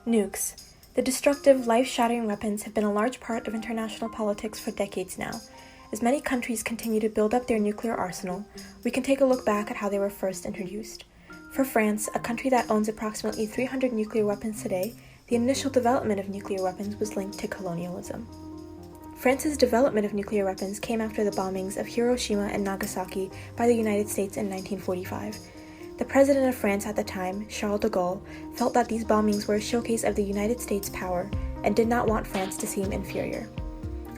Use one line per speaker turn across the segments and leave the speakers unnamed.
Nukes. The destructive, life-shattering weapons have been a large part of international politics for decades now. As many countries continue to build up their nuclear arsenal, we can take a look back at how they were first introduced. For France, a country that owns approximately 300 nuclear weapons today, the initial development of nuclear weapons was linked to colonialism. France's development of nuclear weapons came after the bombings of Hiroshima and Nagasaki by the United States in 1945. The president of France at the time, Charles de Gaulle, felt that these bombings were a showcase of the United States' power and did not want France to seem inferior.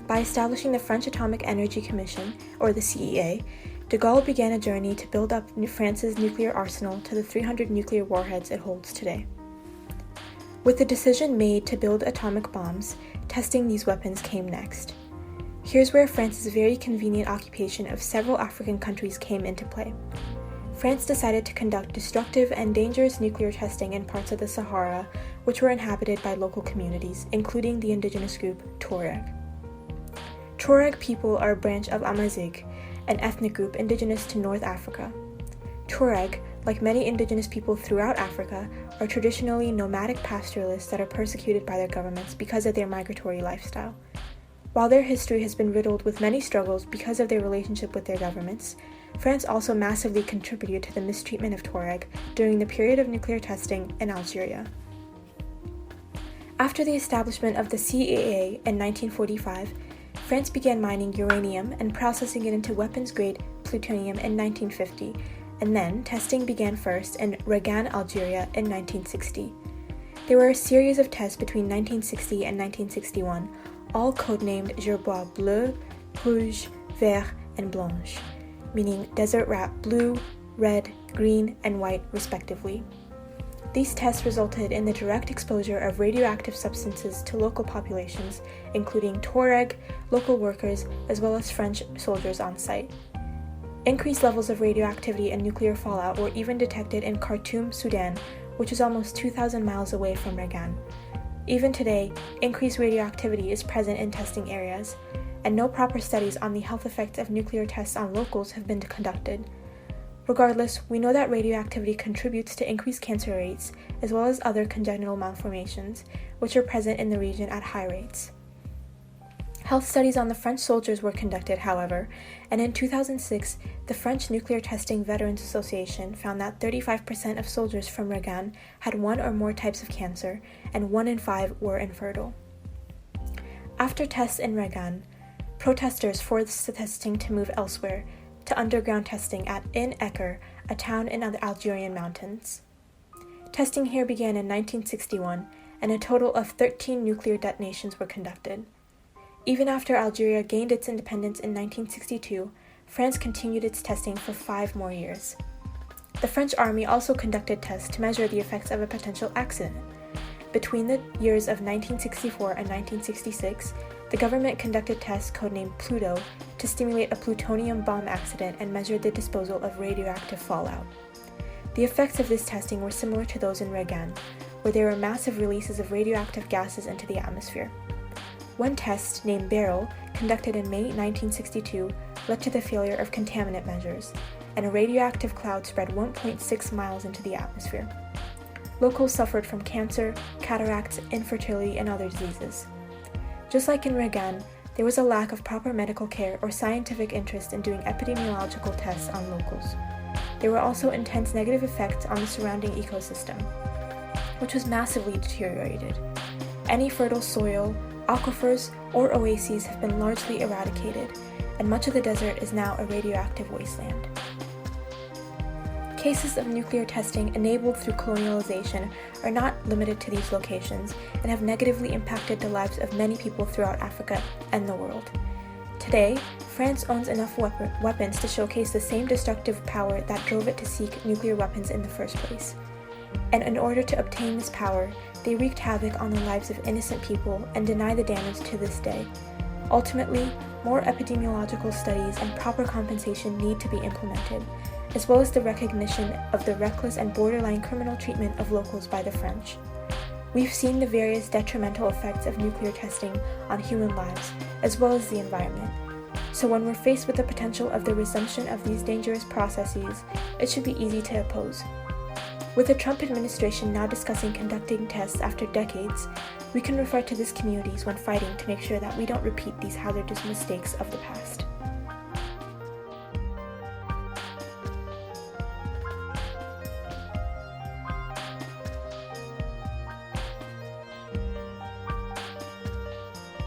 By establishing the French Atomic Energy Commission, or the CEA, de Gaulle began a journey to build up France's nuclear arsenal to the 300 nuclear warheads it holds today. With the decision made to build atomic bombs, testing these weapons came next. Here's where France's very convenient occupation of several African countries came into play. France decided to conduct destructive and dangerous nuclear testing in parts of the Sahara, which were inhabited by local communities, including the indigenous group Tuareg. Tuareg people are a branch of Amazigh, an ethnic group indigenous to North Africa. Tuareg, like many indigenous people throughout Africa, are traditionally nomadic pastoralists that are persecuted by their governments because of their migratory lifestyle. While their history has been riddled with many struggles because of their relationship with their governments, France also massively contributed to the mistreatment of Tuareg during the period of nuclear testing in Algeria. After the establishment of the CEA in 1945, France began mining uranium and processing it into weapons-grade plutonium in 1950, and then testing began first in Regan, Algeria in 1960. There were a series of tests between 1960 and 1961, all codenamed Gerbois Bleu, Rouge, Vert, and Blanche, meaning desert rat blue, red, green, and white, respectively. These tests resulted in the direct exposure of radioactive substances to local populations, including Tuareg, local workers, as well as French soldiers on site. Increased levels of radioactivity and nuclear fallout were even detected in Khartoum, Sudan, which is almost 2,000 miles away from Regan. Even today, increased radioactivity is present in testing areas, and no proper studies on the health effects of nuclear tests on locals have been conducted. Regardless, we know that radioactivity contributes to increased cancer rates, as well as other congenital malformations, which are present in the region at high rates. Health studies on the French soldiers were conducted, however, and in 2006, the French Nuclear Testing Veterans Association found that 35% of soldiers from Regan had one or more types of cancer, and 1 in 5 were infertile. After tests in Regan, protesters forced the testing to move elsewhere, to underground testing at In Eker, a town in the Algerian mountains. Testing here began in 1961, and a total of 13 nuclear detonations were conducted. Even after Algeria gained its independence in 1962, France continued its testing for 5 more years. The French army also conducted tests to measure the effects of a potential accident. Between the years of 1964 and 1966, the government conducted tests codenamed Pluto to stimulate a plutonium bomb accident and measure the disposal of radioactive fallout. The effects of this testing were similar to those in Regan, where there were massive releases of radioactive gases into the atmosphere. One test, named Beryl, conducted in May 1962, led to the failure of contaminant measures, and a radioactive cloud spread 1.6 miles into the atmosphere. Locals suffered from cancer, cataracts, infertility, and other diseases. Just like in Regan, there was a lack of proper medical care or scientific interest in doing epidemiological tests on locals. There were also intense negative effects on the surrounding ecosystem, which was massively deteriorated. Any fertile soil, aquifers, or oases have been largely eradicated, and much of the desert is now a radioactive wasteland. Cases of nuclear testing enabled through colonialization are not limited to these locations and have negatively impacted the lives of many people throughout Africa and the world. Today, France owns enough weapons to showcase the same destructive power that drove it to seek nuclear weapons in the first place. And in order to obtain this power, they wreaked havoc on the lives of innocent people and deny the damage to this day. Ultimately, more epidemiological studies and proper compensation need to be implemented, as well as the recognition of the reckless and borderline criminal treatment of locals by the French. We've seen the various detrimental effects of nuclear testing on human lives, as well as the environment. So when we're faced with the potential of the resumption of these dangerous processes, it should be easy to oppose. With the Trump administration now discussing conducting tests after decades, we can refer to this communities when fighting to make sure that we don't repeat these hazardous mistakes of the past.